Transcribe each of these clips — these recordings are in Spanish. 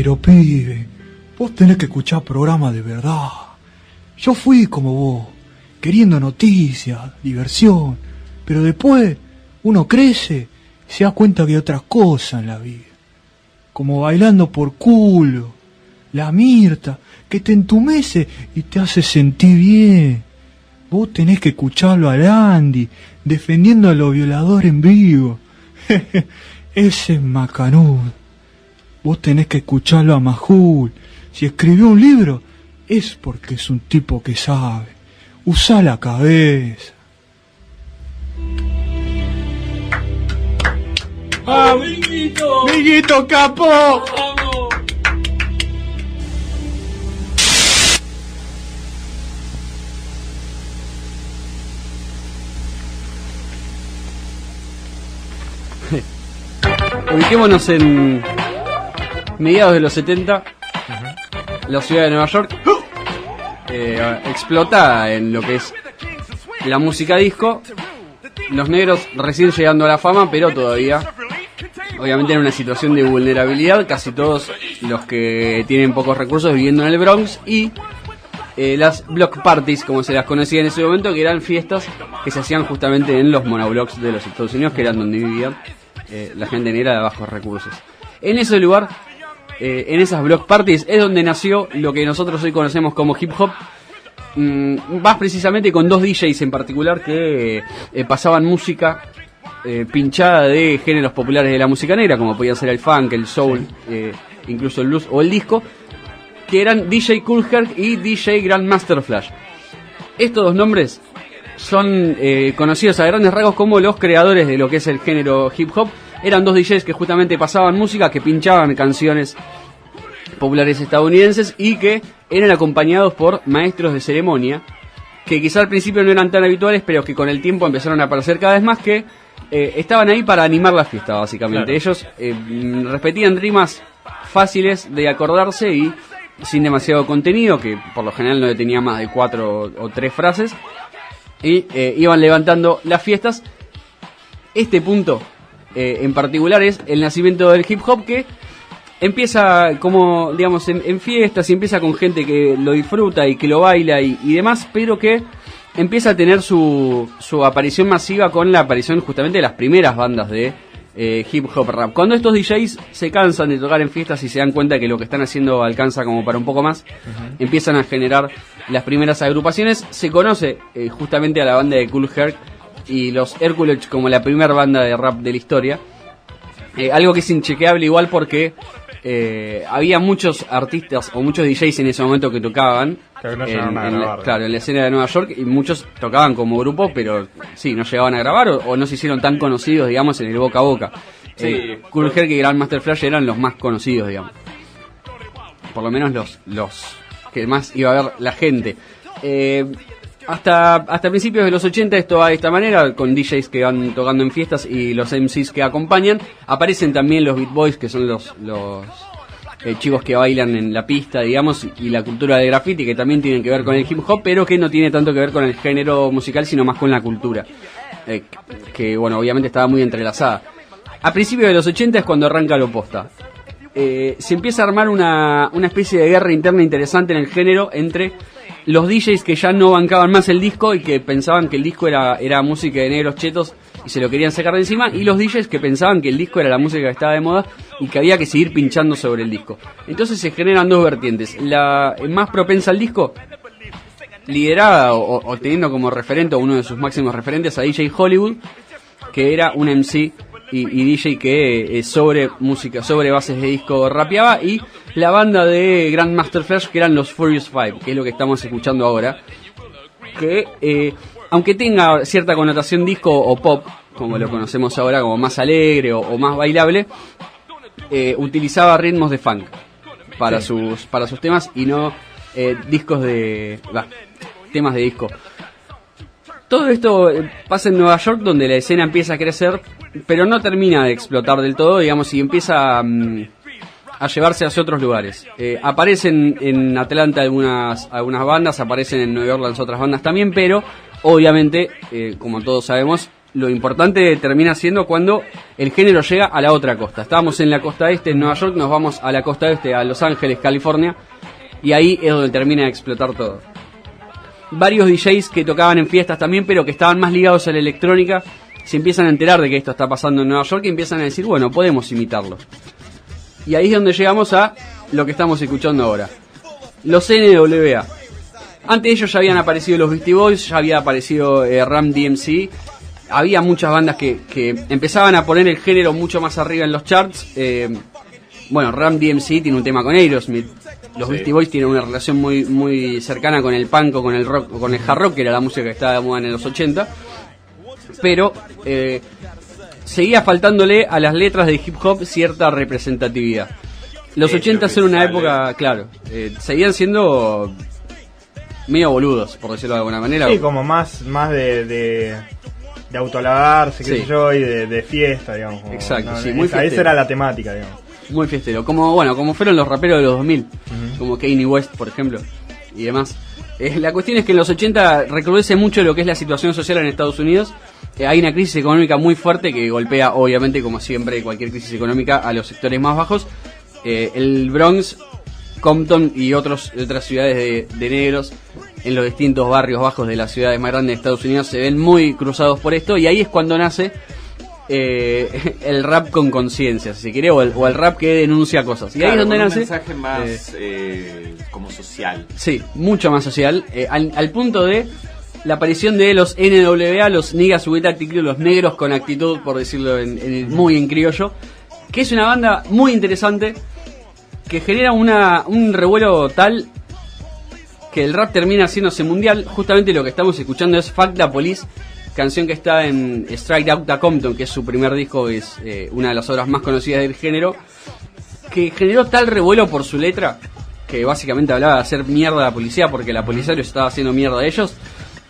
Pero pibe, vos tenés que escuchar programas de verdad. Yo fui como vos, queriendo noticias, diversión, pero después uno crece y se da cuenta que hay otras cosas en la vida. Como Bailando por Culo, La Mirta, que te entumece y te hace sentir bien. Vos tenés que escucharlo al Andy, defendiendo a los violadores en vivo. Ese es macanudo. Vos tenés que escucharlo a Majul. Si escribió un libro, es porque es un tipo que sabe. Usá la cabeza. ¡Amiguito! ¡Amiguito capo! ¡Vamos! Ubiquémonos en mediados de los 70, la ciudad de Nueva York explota en lo que es la música disco. Los negros recién llegando a la fama, pero todavía obviamente en una situación de vulnerabilidad, casi todos los que tienen pocos recursos viviendo en el Bronx, y las block parties, como se las conocía en ese momento, que eran fiestas que se hacían justamente en los monoblocks de los Estados Unidos, que eran donde vivían la gente negra de bajos recursos. En ese lugar, en esas block parties, es donde nació lo que nosotros hoy conocemos como hip hop, más precisamente con dos DJs en particular que pasaban música pinchada de géneros populares de la música negra, como podían ser el funk, el soul, incluso el blues o el disco, que eran DJ Kool Herc y DJ Grandmaster Flash. Estos dos nombres son conocidos a grandes rasgos como los creadores de lo que es el género hip hop. Eran dos DJs que justamente pasaban música, que pinchaban canciones populares estadounidenses y que eran acompañados por maestros de ceremonia, que quizá al principio no eran tan habituales, pero que con el tiempo empezaron a aparecer cada vez más, que estaban ahí para animar la fiesta, básicamente. Claro. Ellos repetían rimas fáciles de acordarse y sin demasiado contenido, que por lo general no tenía más de 4 o 3 frases, y iban levantando las fiestas. Este punto en particular es el nacimiento del hip hop, que empieza como, digamos, en fiestas, y empieza con gente que lo disfruta y que lo baila y demás, pero que empieza a tener su aparición masiva con la aparición justamente de las primeras bandas de hip hop rap. Cuando estos DJs se cansan de tocar en fiestas y se dan cuenta que lo que están haciendo alcanza como para un poco más, empiezan a generar las primeras agrupaciones. Se conoce justamente a la banda de Kool Herc y los Hercules como la primera banda de rap de la historia, algo que es inchequeable igual porque había muchos artistas o muchos DJs en ese momento que tocaban en la escena de Nueva York, y muchos tocaban como grupo, pero sí, no llegaban a grabar o no se hicieron tan conocidos, digamos, en el boca a boca. Sí, Kool Herc y Grandmaster Flash eran los más conocidos, digamos, por lo menos los que más iba a ver la gente. Hasta principios de los 80 esto va de esta manera, con DJs que van tocando en fiestas y los MCs que acompañan. Aparecen también los Beat Boys, que son los chicos que bailan en la pista, digamos, y la cultura del graffiti, que también tienen que ver con el hip hop, pero que no tiene tanto que ver con el género musical, sino más con la cultura, que bueno, obviamente estaba muy entrelazada. A principios de los 80 es cuando arranca lo posta. Se empieza a armar una especie de guerra interna interesante en el género entre los DJs que ya no bancaban más el disco y que pensaban que el disco era música de negros chetos y se lo querían sacar de encima, y los DJs que pensaban que el disco era la música que estaba de moda y que había que seguir pinchando sobre el disco. Entonces se generan dos vertientes: la más propensa al disco, liderada o teniendo como referente, o uno de sus máximos referentes, a DJ Hollywood, que era un MC y DJ que sobre música, sobre bases de disco rapeaba, y la banda de Grandmaster Flash, que eran los Furious Five, que es lo que estamos escuchando ahora, que aunque tenga cierta connotación disco o pop, como lo conocemos ahora, como más alegre o más bailable, utilizaba ritmos de funk para sus temas, y no temas de disco. Todo esto pasa en Nueva York, donde la escena empieza a crecer, pero no termina de explotar del todo, digamos, y empieza a llevarse hacia otros lugares. Aparecen en Atlanta algunas bandas, aparecen en Nueva Orleans otras bandas también, pero obviamente, como todos sabemos, lo importante termina siendo cuando el género llega a la otra costa. Estábamos en la costa este, en Nueva York, nos vamos a la costa oeste, a Los Ángeles, California, y ahí es donde termina de explotar todo. Varios DJs que tocaban en fiestas también, pero que estaban más ligados a la electrónica, se empiezan a enterar de que esto está pasando en Nueva York y empiezan a decir, bueno, podemos imitarlo. Y ahí es donde llegamos a lo que estamos escuchando ahora. Los NWA. Antes de ellos ya habían aparecido los Beastie Boys, ya había aparecido Run DMC. Había muchas bandas que empezaban a poner el género mucho más arriba en los charts. Bueno, Run DMC tiene un tema con Aerosmith. Los Beastie Boys tienen una relación muy, muy cercana con el punk o con el rock, o con el hard rock, que era la música que estaba de moda en los 80. Pero seguía faltándole a las letras de hip hop cierta representatividad. Los 80 son una época, claro, seguían siendo medio boludos, por decirlo de alguna manera. Sí, como más de autoalabarse, qué sé yo, y de fiesta, digamos. Como, exacto, sí, muy fiestero. Esa era la temática, digamos. Muy fiestero, como fueron los raperos de los 2000, como Kanye West, por ejemplo, y demás. La cuestión es que en los 80 recrudece mucho lo que es la situación social en Estados Unidos. Hay una crisis económica muy fuerte que golpea, obviamente, como siempre, cualquier crisis económica, a los sectores más bajos. El Bronx, Compton y otras ciudades de negros en los distintos barrios bajos de las ciudades más grandes de Estados Unidos se ven muy cruzados por esto, y ahí es cuando nace el rap con conciencia, si se quiere, o el rap que denuncia cosas. Y claro, ahí es donde nace un mensaje más como social. Sí, mucho más social, al punto de la aparición de los NWA, los Niggas with Attitude, los negros con actitud, por decirlo muy en criollo, que es una banda muy interesante que genera un revuelo tal que el rap termina haciéndose mundial. Justamente lo que estamos escuchando es Fuck the Police, canción que está en Straight Outta Compton, que es su primer disco, es una de las obras más conocidas del género, que generó tal revuelo por su letra, que básicamente hablaba de hacer mierda a la policía porque la policía los estaba haciendo mierda a ellos,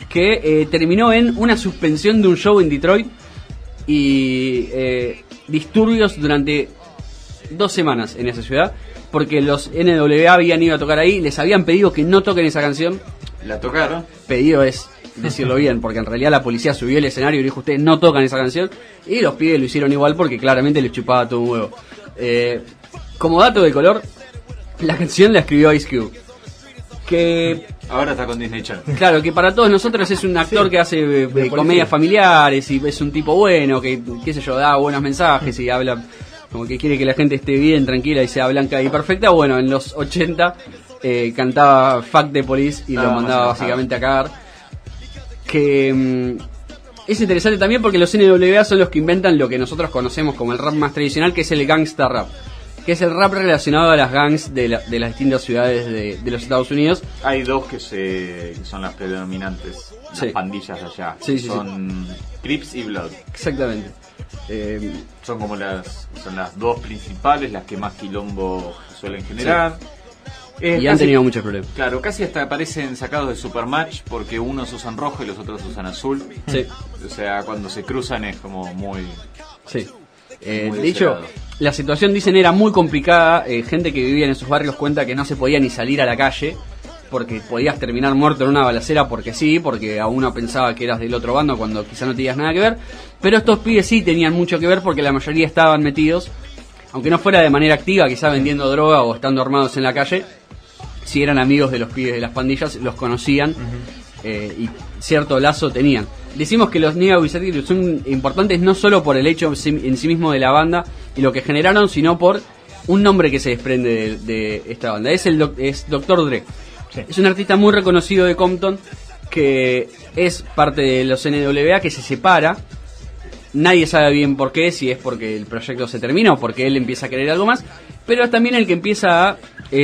que terminó en una suspensión de un show en Detroit y disturbios durante 2 semanas en esa ciudad, porque los NWA habían ido a tocar ahí, les habían pedido que no toquen esa canción. La tocaron. Pedido es decirlo bien, porque en realidad la policía subió al escenario y dijo, ustedes no tocan esa canción, y los pibes lo hicieron igual porque claramente les chupaba todo un huevo. Como dato de color, la canción la escribió Ice Cube, que ahora está con Disney Channel. claro, que para todos nosotros es un actor que hace comedias familiares y es un tipo bueno, que qué sé yo, da buenos mensajes y habla como que quiere que la gente esté bien, tranquila y sea blanca y perfecta. Bueno, en los 80 cantaba Fuck the Police y lo mandaba básicamente a cagar. Que es interesante también porque los NWA son los que inventan lo que nosotros conocemos como el rap más tradicional, que es el gangsta rap, que es el rap relacionado a las gangs de las distintas ciudades de los Estados Unidos. Hay dos que son las predominantes, las pandillas de allá. Son Crips y Blood. Exactamente. Son como las dos principales, las que más quilombo suelen generar. Y han tenido muchos problemas. Claro, casi hasta parecen sacados de Supermatch porque unos usan rojo y los otros usan azul. Sí. O sea, cuando se cruzan es como muy... Sí. De hecho, la situación, dicen, era muy complicada. Gente que vivía en esos barrios cuenta que no se podía ni salir a la calle porque podías terminar muerto en una balacera porque sí, porque a uno pensaba que eras del otro bando cuando quizá no tenías nada que ver. Pero estos pibes sí tenían mucho que ver porque la mayoría estaban metidos, aunque no fuera de manera activa, quizá vendiendo droga o estando armados en la calle. Si eran amigos de los pibes de las pandillas, los conocían y cierto lazo tenían. Decimos que los Niggas with Attitude son importantes no solo por el hecho en sí mismo de la banda y lo que generaron, sino por un nombre que se desprende de esta banda. Es Dr. Dre. Sí. Es un artista muy reconocido de Compton que es parte de los NWA, que se separa. Nadie sabe bien por qué, si es porque el proyecto se termina o porque él empieza a querer algo más, pero es también el que empieza a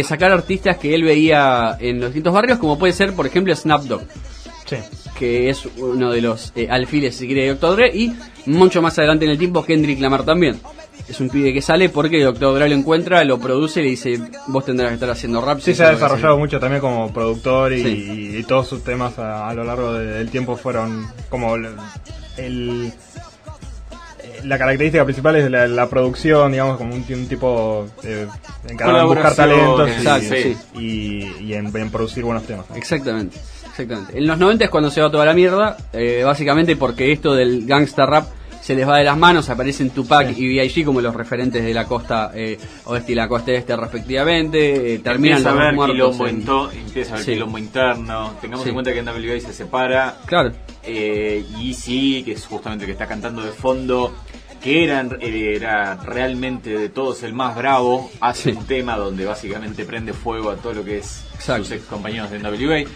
sacar artistas que él veía en los distintos barrios, como puede ser, por ejemplo, Snoop Dogg, que es uno de los alfiles, si quiere, de Dr. Dre, y mucho más adelante en el tiempo Kendrick Lamar también. Es un pibe que sale porque Dr. Dre lo encuentra, lo produce y le dice, vos tendrás que estar haciendo rap. Sí, se ha desarrollado mucho también como productor y todos sus temas a lo largo del tiempo fueron como la característica principal es la producción, digamos, como un tipo encargado en buscar talentos y en producir buenos temas, ¿no? Exactamente. En los 90 es cuando se va toda la mierda, básicamente porque esto del gangsta rap se les va de las manos, aparecen Tupac y B.I.G. como los referentes de la costa oeste y la costa este respectivamente, terminan los dos muertos. Empieza a haber quilombo interno, tengamos en cuenta que NWA se separa, claro. Y sí, que es justamente el que está cantando de fondo, que era realmente de todos el más bravo, hace un tema donde básicamente prende fuego a todo lo que es sus ex compañeros de NWA.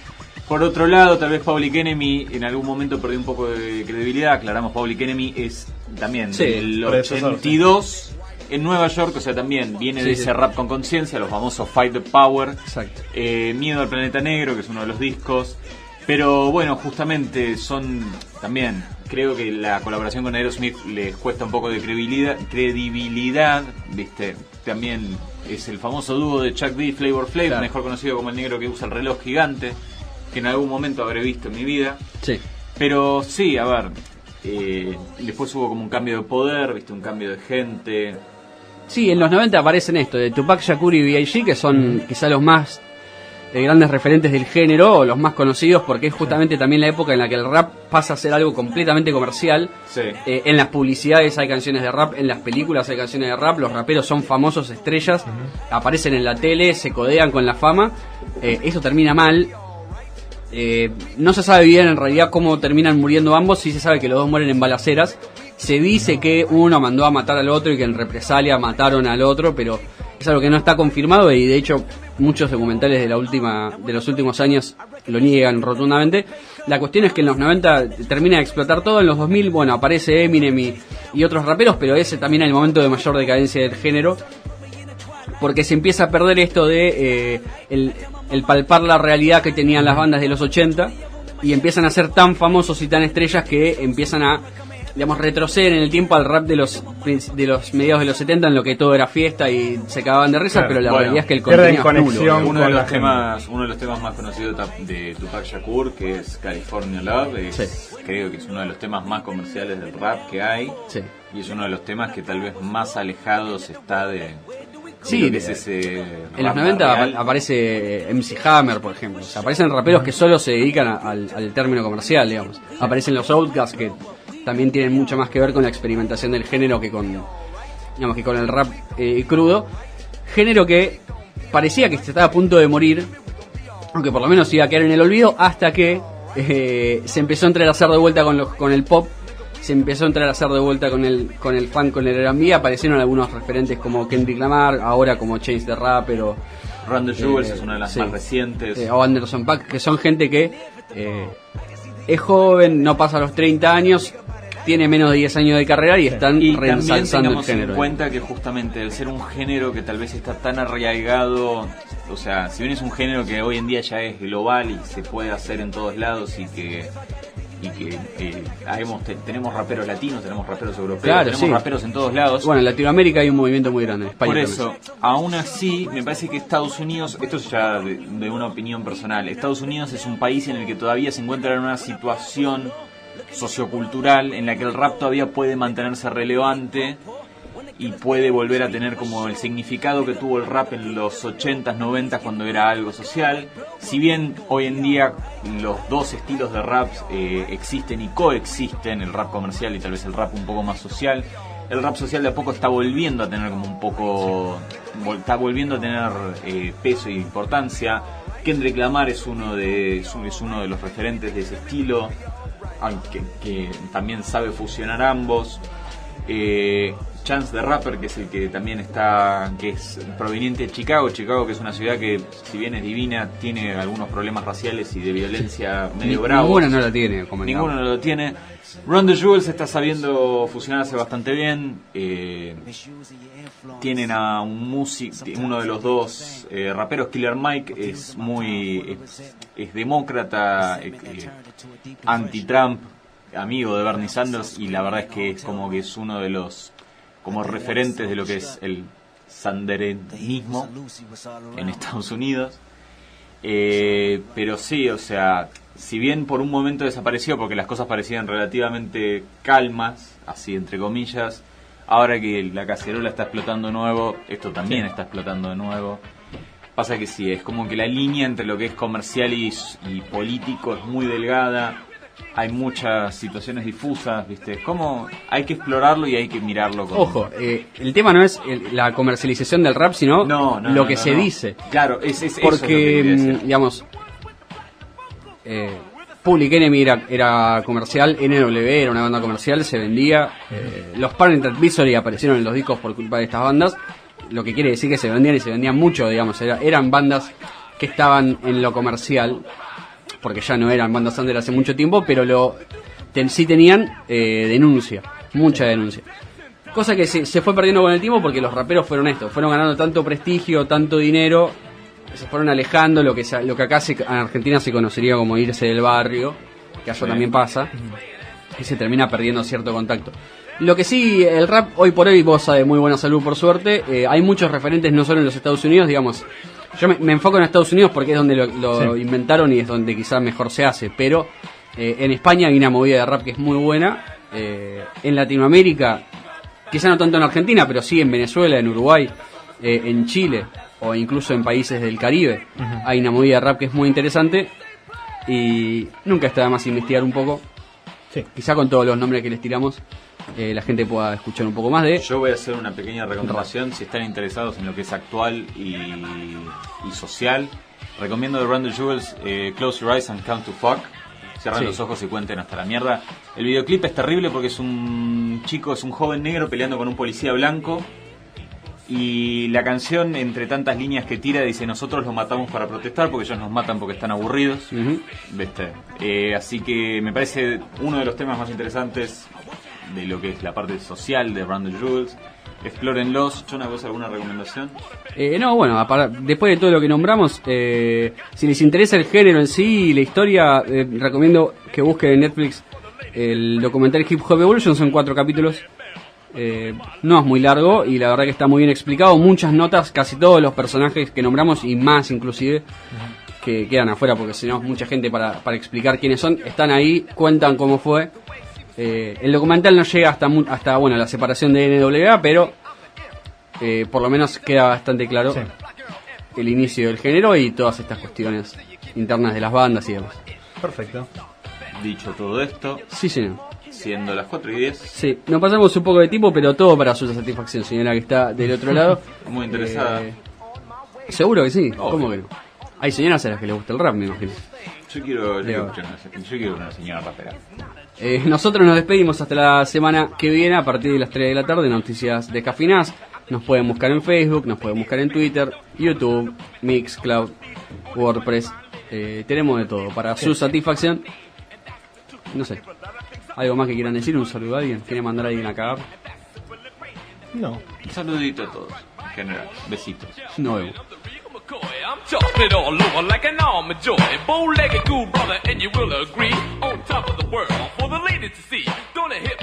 Por otro lado, tal vez Public Enemy en algún momento perdió un poco de credibilidad. Aclaramos, Public Enemy es también del 82 en Nueva York, o sea, también viene de ese rap con conciencia, los famosos Fight the Power. Exacto. Miedo al Planeta Negro, que es uno de los discos. Pero bueno, justamente son también, creo que la colaboración con Aerosmith les cuesta un poco de credibilidad, ¿viste? También es el famoso dúo de Chuck D y Flavor Flav, mejor conocido como el negro que usa el reloj gigante, que en algún momento habré visto en mi vida. Sí. Pero sí, a ver, después hubo como un cambio de poder, ¿viste? Un cambio de gente. Sí, en los 90 aparecen esto, de Tupac Shakur y B.I.G., que son quizá los más grandes referentes del género, o los más conocidos, porque es justamente también la época en la que el rap pasa a ser algo completamente comercial. Sí. En las publicidades hay canciones de rap, en las películas hay canciones de rap, los raperos son famosos, estrellas, aparecen en la tele, se codean con la fama. Eso termina mal. No se sabe bien en realidad cómo terminan muriendo ambos, sí se sabe que los dos mueren en balaceras. Se dice que uno mandó a matar al otro y que en represalia mataron al otro, pero es algo que no está confirmado y de hecho muchos documentales de los últimos años lo niegan rotundamente. La cuestión es que en los 90 termina de explotar todo, en los 2000, bueno, aparece Eminem y otros raperos, pero ese también es el momento de mayor decadencia del género, porque se empieza a perder esto de el palpar la realidad que tenían las bandas de los 80 y empiezan a ser tan famosos y tan estrellas que empiezan a, digamos, retroceder en el tiempo al rap de los mediados de los 70, en lo que todo era fiesta y se cagaban de risa, pero la realidad es que el contenido es nulo. Uno de los temas más conocidos de Tupac Shakur, que es California Love, creo que es uno de los temas más comerciales del rap que hay, y es uno de los temas que tal vez más alejados está de que es ese en los 90 aparece MC Hammer, por ejemplo. O sea, aparecen raperos que solo se dedican al término comercial, digamos. Aparecen los Outkast, que también tienen mucho más que ver con la experimentación del género que con el rap crudo. Género que parecía que estaba a punto de morir, aunque por lo menos iba a quedar en el olvido, hasta que se empezó a entrelazar de vuelta con el pop. Se empezó a entrelazar de vuelta con el funk, con el R&B. Aparecieron algunos referentes como Kendrick Lamar, ahora como Chance the Rapper, o Run the Jewels es una de las más recientes, o Anderson .Paak, que son gente que es joven, no pasa los 30 años, tiene menos de 10 años de carrera y están reensalzando el género. En cuenta que justamente el ser un género que tal vez está tan arraigado, o sea, si bien es un género que hoy en día ya es global y se puede hacer en todos lados y que tenemos raperos latinos, tenemos raperos europeos, tenemos raperos en todos lados. Bueno, en Latinoamérica hay un movimiento muy grande, en España por eso, también. Aún así, me parece que Estados Unidos, esto es ya de una opinión personal, Estados Unidos es un país en el que todavía se encuentra en una situación sociocultural en la que el rap todavía puede mantenerse relevante y puede volver a tener como el significado que tuvo el rap en los 80s, 90s cuando era algo social. Si bien hoy en día los dos estilos de rap existen y coexisten, el rap comercial y tal vez el rap un poco más social, el rap social de a poco está volviendo a tener como un poco, está volviendo a tener peso e importancia. Kendrick Lamar es uno de los referentes de ese estilo, aunque que también sabe fusionar ambos. Chance the Rapper, que es el que también está, que es proveniente de Chicago, que es una ciudad que, si bien es divina, tiene algunos problemas raciales y de violencia medio bravos. Ninguno no lo tiene, ninguno no lo tiene. Run the Jewels está sabiendo fusionarse bastante bien. Tienen a un músico, uno de los dos raperos, Killer Mike, es demócrata, anti-Trump, amigo de Bernie Sanders, y la verdad es que es como que es uno de los como referentes de lo que es el sanderenismo en Estados Unidos. Pero sí, o sea, si bien por un momento desapareció porque las cosas parecían relativamente calmas, así entre comillas, ahora que la cacerola está explotando de nuevo, esto también está explotando de nuevo. Pasa que sí, es como que la línea entre lo que es comercial y político es muy delgada. hay muchas situaciones difusas, ¿viste? ¿Cómo? Hay que explorarlo y hay que mirarlo. Ojo, el tema no es la comercialización del rap, sino lo que se dice. Claro, es porque, eso es digamos, Public Enemy era comercial, NW era una banda comercial, se vendía. Los Parent Advisory aparecieron en los discos por culpa de estas bandas, lo que quiere decir que se vendían y se vendían mucho, digamos. Eran bandas que estaban en lo comercial, porque ya no eran bandas under hace mucho tiempo, pero sí tenían denuncia, mucha denuncia. Cosa que se fue perdiendo con el tiempo porque los raperos fueron fueron ganando tanto prestigio, tanto dinero, se fueron alejando, lo que acá en Argentina se conocería como irse del barrio, que allá también pasa, y se termina perdiendo cierto contacto. Lo que sí, el rap hoy por hoy goza de muy buena salud, por suerte. Hay muchos referentes no solo en los Estados Unidos, digamos. Yo me enfoco en Estados Unidos porque es donde lo inventaron y es donde quizás mejor se hace, pero en España hay una movida de rap que es muy buena. En Latinoamérica, quizás no tanto en Argentina, pero sí en Venezuela, en Uruguay, en Chile o incluso en países del Caribe, hay una movida de rap que es muy interesante y nunca está de más investigar un poco. Quizá con todos los nombres que les tiramos la gente pueda escuchar un poco más de... Yo voy a hacer una pequeña recomendación si están interesados en lo que es actual y social. Recomiendo de Run the Jewels, Close Your Eyes and Count to Fuck. Cierran los ojos y cuenten hasta la mierda. El videoclip es terrible porque es un joven negro peleando con un policía blanco. Y la canción, entre tantas líneas que tira, dice: nosotros los matamos para protestar porque ellos nos matan porque están aburridos. ¿Viste? Así que me parece uno de los temas más interesantes de lo que es la parte social de Run the Jewels. Explórenlos. ¿John, vos alguna recomendación? No, bueno, después de todo lo que nombramos, si les interesa el género en sí y la historia, recomiendo que busquen en Netflix el documental Hip Hop Evolution. Son 4 capítulos. No es muy largo y la verdad que está muy bien explicado. Muchas notas, casi todos los personajes que nombramos y más inclusive, que quedan afuera porque si no mucha gente para explicar quiénes son, están ahí, cuentan cómo fue. El documental no llega hasta bueno, la separación de NWA, pero por lo menos queda bastante claro el inicio del género y todas estas cuestiones internas de las bandas y demás. Perfecto. Dicho todo esto, sí, señor. Siendo las 4:10. Sí, nos pasamos un poco de tiempo, pero todo para su satisfacción, señora que está del otro lado. Muy interesada. Seguro que sí, ¿cómo que no? Hay señoras a las que les gusta el rap, me imagino. Yo quiero una señora rapera. Nosotros nos despedimos hasta la semana que viene a partir de las 3 de la tarde. Noticias Descafeinadas. Nos pueden buscar en Facebook, nos pueden buscar en Twitter, YouTube, Mixcloud, WordPress. Tenemos de todo para su satisfacción. No sé, ¿algo más que quieran decir? ¿Un saludo a alguien? ¿Quieren mandar a alguien a cagar? No. Un saludito a todos, en general. Besitos. Nos vemos. I'm chopping it all over like an almond joy. Bow-legged cool brother, and you will agree. On top of the world for the ladies to see. Don't it hit